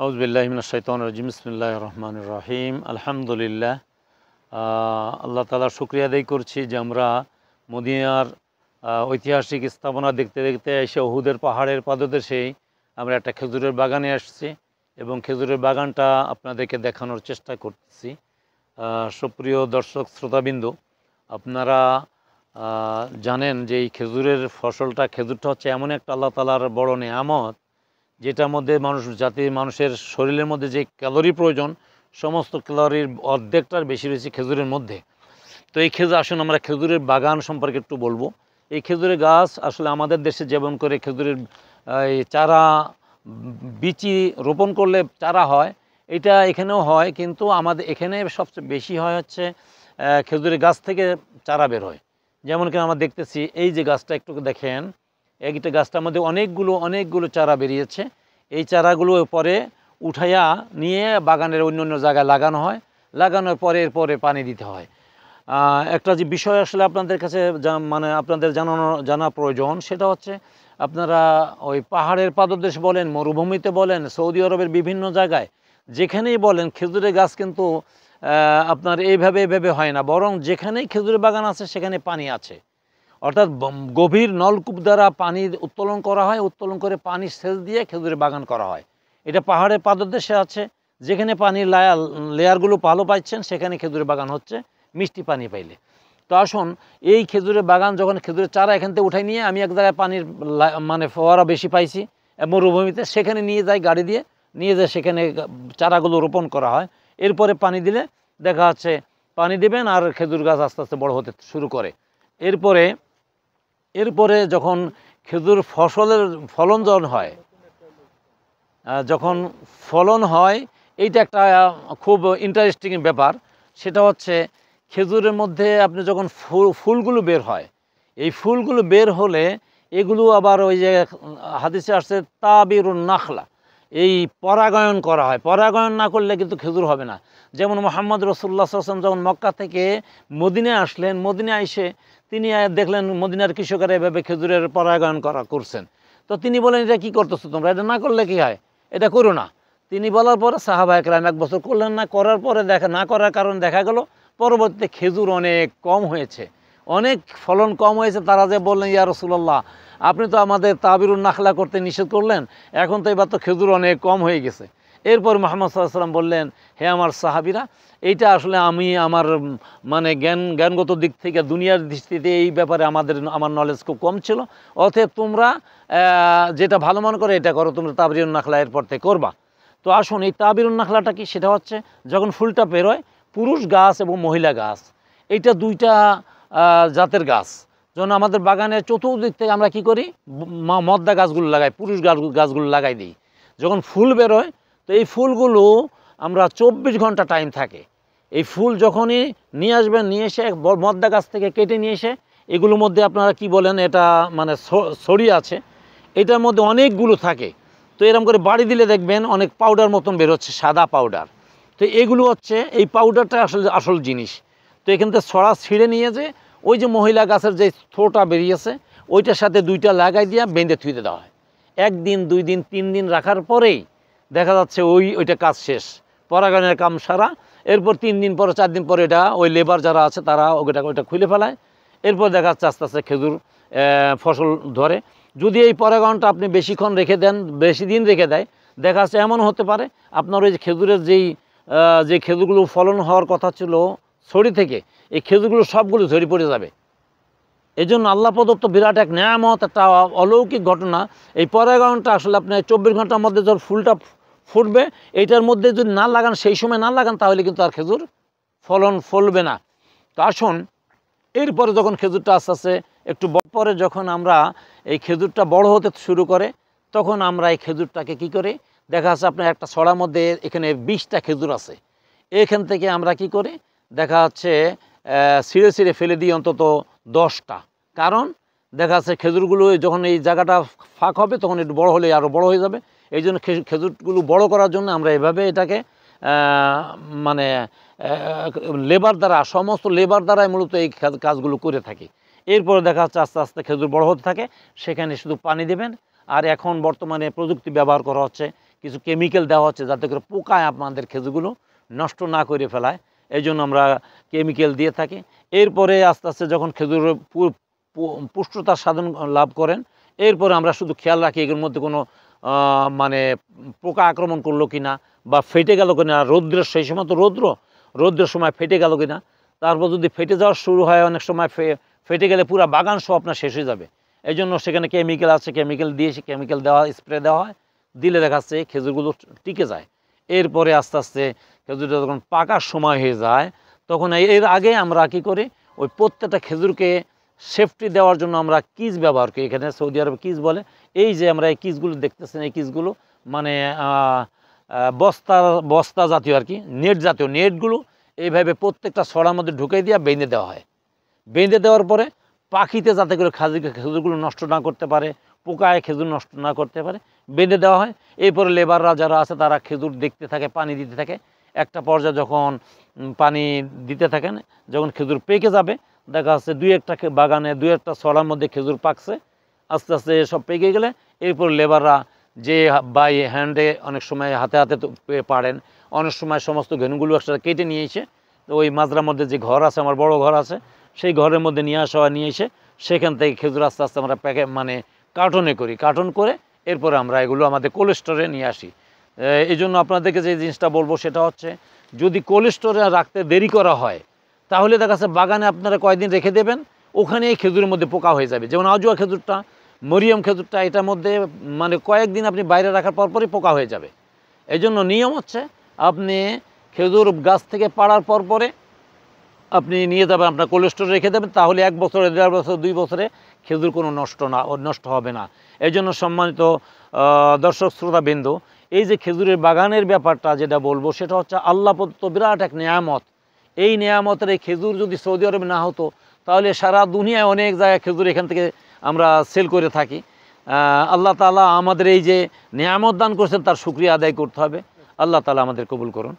আউযুবিল্লাহি মিনাশ শাইতানির রাজিম বিসমিল্লাহির রহমানির রহিম আলহামদুলিল্লাহ। আল্লাহ তাআলার শুকরিয়া আদায় করছি যে আমরা মদিনার ঐতিহাসিক স্থাপনা দেখতে দেখতে এসে উহুদের পাহাড়ের পাদদেশেই আমরা একটা খেজুরের বাগানে আসছি এবং খেজুরের বাগানটা আপনাদেরকে দেখানোর চেষ্টা করতেছি। সুপ্রিয় দর্শক শ্রোতাবিন্দু, আপনারা জানেন যে এই খেজুরের খেজুরটা হচ্ছে এমন একটা আল্লাহ তাআলার বড় নেয়ামত, যেটার মধ্যে মানুষের শরীরের মধ্যে যে ক্যালোরি প্রয়োজন, সমস্ত ক্যালোরির অর্ধেকটার বেশি রয়েছে খেজুরের মধ্যে। তো এই আসুন আমরা খেজুরের বাগান সম্পর্কে একটু বলবো। এই খেজুরের গাছ আসলে আমাদের দেশে যেমন করে খেজুরের এই চারা বিচি রোপণ করলে চারা হয়, এটা এখানেও হয়, কিন্তু আমাদের এখানে সবচেয়ে বেশি হয় হচ্ছে খেজুরের গাছ থেকে চারা বের হয়। যেমন কি আমরা দেখতেছি, এই যে গাছটা একটু দেখেন, একটা গাছটার মধ্যে অনেকগুলো চারা বেরিয়েছে। এই চারাগুলো পরে উঠাইয়া নিয়ে বাগানের অন্য জায়গায় লাগানো হয়। লাগানোর পরে এরপরে পানি দিতে হয়। একটা যে বিষয় আসলে আপনাদের কাছে আপনাদের জানা প্রয়োজন, সেটা হচ্ছে আপনারা ওই পাহাড়ের পাদদেশ বলেন, মরুভূমিতে বলেন, সৌদি আরবের বিভিন্ন জায়গায় যেখানেই বলেন, খেজুরের গাছ কিন্তু আপনার এইভাবে হয় না, বরং যেখানেই খেজুরের বাগান আছে সেখানে পানি আছে। অর্থাৎ গভীর নলকূপ দ্বারা পানি উত্তোলন করা হয়, উত্তোলন করে পানি সেচ দিয়ে খেজুরের বাগান করা হয়। এটা পাহাড়ের পাদদেশে আছে, যেখানে পানির লেয়ারগুলো ভালো পাচ্ছেন সেখানে খেজুরের বাগান হচ্ছে মিষ্টি পানি পাইলে। তো আসুন, এই খেজুরের বাগান যখন খেজুরের চারা এখান থেকে উঠাই নিয়ে আমি এক জায়গায় পানির ফোয়ারা বেশি পাইছি মরুভূমিতে, সেখানে নিয়ে যাই, গাড়ি দিয়ে নিয়ে যায়, সেখানে চারাগুলো রোপণ করা হয়। এরপরে পানি দিলে দেখা যাচ্ছে পানি দেবেন আর খেজুর গাছ আস্তে আস্তে বড় হতে শুরু করে। এরপরে যখন খেজুর ফলন যখন হয়, এইটা একটা খুব ইন্টারেস্টিং ব্যাপার। সেটা হচ্ছে খেজুরের মধ্যে আপনি যখন ফুলগুলো বের হয়, এই ফুলগুলো বের হলে এগুলো আবার ওই যে হাদিসে আসছে তাবিরুন নাখলা, এই পরাগায়ন করা হয়। পরাগায়ন না করলে কিন্তু খেজুর হবে না। যেমন মুহাম্মদ রাসূলুল্লাহ সাল্লাল্লাহু আলাইহি ওয়াসাল্লাম যখন মক্কা থেকে মদিনায় আসলেন, মদিনায় এসে তিনি দেখলেন মদিনার কৃষকেরা এভাবে খেজুরের পরাগায়ন করছেন। তো তিনি বলেন, এটা কি করতেছো তোমরা? এটা না করলে কি হয়, এটা করো না। তিনি বলার পরে সাহাবায়ে কেরাম এক বছর করলেন না, করার পরে না করার কারণ দেখা গেল পরবর্তীতে খেজুর অনেক কম হয়েছে, অনেক ফলন কম হয়েছে। তারা যে বললেন, ইয়া রাসূলুল্লাহ, আপনি তো আমাদের তাবিরুন নাখলা করতে নিষেধ করলেন, এখন তো এবার তো খেজুর অনেক কম হয়ে গেছে। এরপর মুহাম্মদ সাল্লাল্লাহু আলাইহি ওয়াসাল্লাম বললেন, হে আমার সাহাবীরা, এইটা আসলে আমি আমার জ্ঞানগত দিক থেকে, দুনিয়ার দৃষ্টিতে এই ব্যাপারে আমার নলেজ খুব কম ছিল, অতএব তোমরা যেটা ভালো মনে করে এটা করো, তোমরা তাবিরুন নাখলা এরপর থেকে করবা। তো আসুন, এই তাবিরুন নাখলাটা কি? সেটা হচ্ছে যখন ফুলটা বেরোয়, পুরুষ গাছ এবং মহিলা গাছ, এইটা দুইটা জাতের গাছ। যখন আমাদের বাগানের চতুর্দিক থেকে আমরা কি করি, মদ্দা গাছগুলো লাগাই, পুরুষ গাছগুলো লাগাই দিই। যখন ফুল বেরোয়, তো এই ফুলগুলো আমরা 24 ঘন্টা টাইম থাকে। এই ফুল যখনই নিয়ে আসবেন, নিয়ে এসে মদ্দা গাছ থেকে কেটে নিয়ে এসে এগুলোর মধ্যে আপনারা কি বলেন, এটা ছড়ি আছে, এটার মধ্যে অনেকগুলো থাকে। তো এরকম করে বাড়ি দিলে দেখবেন অনেক পাউডার মতন বেরোচ্ছে, সাদা পাউডার। তো এগুলো হচ্ছে, এই পাউডারটা আসল জিনিস। তো এখান থেকে ছড়া ছিঁড়ে নিয়ে যে ওই যে মহিলা গাছের যে থ্রোটা বেরিয়েছে, ওইটার সাথে দুইটা লাগাই দিয়ে বেঁধে থুইতে দেওয়া হয়। 1 দিন 2 দিন 3 দিন রাখার পরেই দেখা যাচ্ছে ওইটা কাজ শেষ, পরাগায়নের কাম সারা। এরপর 3 দিন পরে 4 দিন পরে এটা ওই লেবার যারা আছে তারা ওইটা খুলে ফেলায়। এরপর দেখা যাচ্ছে আস্তে আস্তে খেজুর ফসল ধরে। যদি এই পরাগায়নটা আপনি বেশিক্ষণ রেখে দেন, বেশি দিন রেখে দেয়, দেখা যাচ্ছে এমন হতে পারে আপনার ওই যে খেজুরের যে খেজুরগুলো ফলন হওয়ার কথা ছিল ছড়ি থেকে, এই খেজুরগুলো সবগুলো ঝরে পড়ে যাবে। এই জন্য আল্লাহ প্রদত্ত বিরাট এক নেয়ামত, একটা অলৌকিক ঘটনা। এই পরাগায়নটা আসলে আপনি 24 ঘন্টার মধ্যে যখন ফুলটা ফুটবে, এইটার মধ্যে যদি না লাগান, সেই সময় না লাগান, তাহলে কিন্তু আর খেজুর ফলবে না। তো আসুন, এরপরে যখন খেজুরটা আস্তে আস্তে একটু পরে যখন আমরা এই খেজুরটা বড় হতে শুরু করে, তখন আমরা এই খেজুরটাকে কি করে, দেখা যাচ্ছে আপনার একটা ছড়ার মধ্যে এখানে 20টা খেজুর আছে, এখান থেকে আমরা কি করি, দেখা যাচ্ছে ছিঁড়ে ফেলে দিই অন্তত 10টা। কারণ দেখা যাচ্ছে খেজুরগুলো যখন এই জায়গাটা ফাঁক হবে, তখন একটু বড় হলে আরও বড় হয়ে যাবে। এই জন্য খেজুরগুলো বড় করার জন্য আমরা এভাবে এটাকে সমস্ত লেবার দ্বারাই মূলত এই কাজগুলো করে থাকি। এরপরে দেখা যাচ্ছে আস্তে আস্তে খেজুর বড় হতে থাকে, সেখানে শুধু পানি দেবেন। আর এখন বর্তমানে প্রযুক্তি ব্যবহার করা হচ্ছে, কিছু কেমিক্যাল দেওয়া হচ্ছে যাতে করে পোকায় আমাদের খেজুরগুলো নষ্ট না করে ফেলায়, এই জন্য আমরা কেমিক্যাল দিয়ে থাকি। এরপরে আস্তে আস্তে যখন খেজুর পুষ্টতার সাধন লাভ করেন, এরপরে আমরা শুধু খেয়াল রাখি এগুলোর মধ্যে কোনো মানে পোকা আক্রমণ করলো কি না, বা ফেটে গেল কিনা, রৌদ্রের সেই সময় তো রৌদ্রের সময় ফেটে গেল কিনা। তারপর যদি ফেটে যাওয়া শুরু হয়, অনেক সময় ফেটে গেলে পুরো বাগান সব আপনার শেষ হয়ে যাবে। এই জন্য সেখানে কেমিক্যাল আছে, কেমিক্যাল দিয়ে কেমিক্যাল দেওয়া, স্প্রে দেওয়া হয়, দিলে দেখা যাচ্ছে খেজুরগুলো টিকে যায়। এরপরে আস্তে আস্তে খেজুরটা যখন পাকার সময় হয়ে যায়, তখন এর আগে আমরা কী করি, ওই প্রত্যেকটা খেজুরকে সেফটি দেওয়ার জন্য আমরা কিজ ব্যবহার করি। এখানে সৌদি আরবে কিজ বলে। এই যে আমরা এই কিজগুলো দেখতেছেন, এই কিজগুলো মানে বস্তা জাতীয় আর কি, নেট জাতীয় নেটগুলো এইভাবে প্রত্যেকটা ছড়ার মধ্যে ঢুকে দিয়ে বেঁধে দেওয়া হয়। বেঁধে দেওয়ার পরে পাখিতে যাতে করে খেজুরগুলো নষ্ট না করতে পারে, পোকায় খেজুর নষ্ট না করতে পারে, বেঁধে দেওয়া হয়। এরপরে লেবাররা যারা আছে তারা খেজুর দেখতে থাকে, পানি দিতে থাকে। একটা পর্যায়ে যখন পানি দিতে থাকেন, যখন খেজুর পেকে যাবে, দেখা যাচ্ছে দুই একটা বাগানে দুই একটা ছড়ার মধ্যে খেজুর পাকছে, আস্তে আস্তে সব পেকে গেলে এরপর লেবাররা যে বাই হ্যান্ডে অনেক সময় হাতে হাতে পারেন, অনেক সময় সমস্ত ঘেনুগুলো একসাথে কেটে নিয়ে এসে, তো ওই মাজরার মধ্যে যে ঘর আছে, আমার বড় ঘর আছে, সেই ঘরের মধ্যে নিয়ে আসা হয়, নিয়ে এসে সেখান থেকে খেজুর আস্তে আস্তে আমরা মানে কার্টনে করি, কার্টন করে এরপরে আমরা এগুলো আমাদের কোল্ড স্টোরে নিয়ে আসি। এই জন্য আপনাদেরকে যে জিনিসটা বলবো সেটা হচ্ছে, যদি কোল্ড স্টোরে রাখতে দেরি করা হয়, তাহলে দেখা যাচ্ছে বাগানে আপনারা কয়েকদিন রেখে দেবেন, ওখানে এই খেজুরের মধ্যে পোকা হয়ে যাবে। যেমন আজুয়া খেজুরটা, মরিয়ম খেজুরটা, এটার মধ্যে মানে কয়েকদিন আপনি বাইরে রাখার পরপরই পোকা হয়ে যাবে। এই জন্য নিয়ম হচ্ছে, আপনি খেজুর গাছ থেকে পাড়ার পরে আপনি নিয়ে যাবেন, আপনার কোল্ড স্টোরে রেখে দেবেন, তাহলে 1 বছরে, 1.5 বছর, 2 বছরে খেজুর কোনো নষ্ট হবে না। এই জন্য সম্মানিত দর্শক শ্রোতাবৃন্দ, এই যে খেজুরের বাগানের ব্যাপারটা যেটা বলবো, সেটা হচ্ছে আল্লাহ প্রদত্ত বিরাট এক নেয়ামত। এই নেয়ামতের এই খেজুর যদি সৌদি আরবে না হতো, তাহলে সারা দুনিয়ায় অনেক জায়গায় খেজুর এখান থেকে আমরা সেল করে থাকি। আল্লাহ তাআলা আমাদের এই যে নেয়ামত দান করছেন, তার শুকরিয়া আদায় করতে হবে। আল্লাহ তাআলা আমাদের কবুল করুন।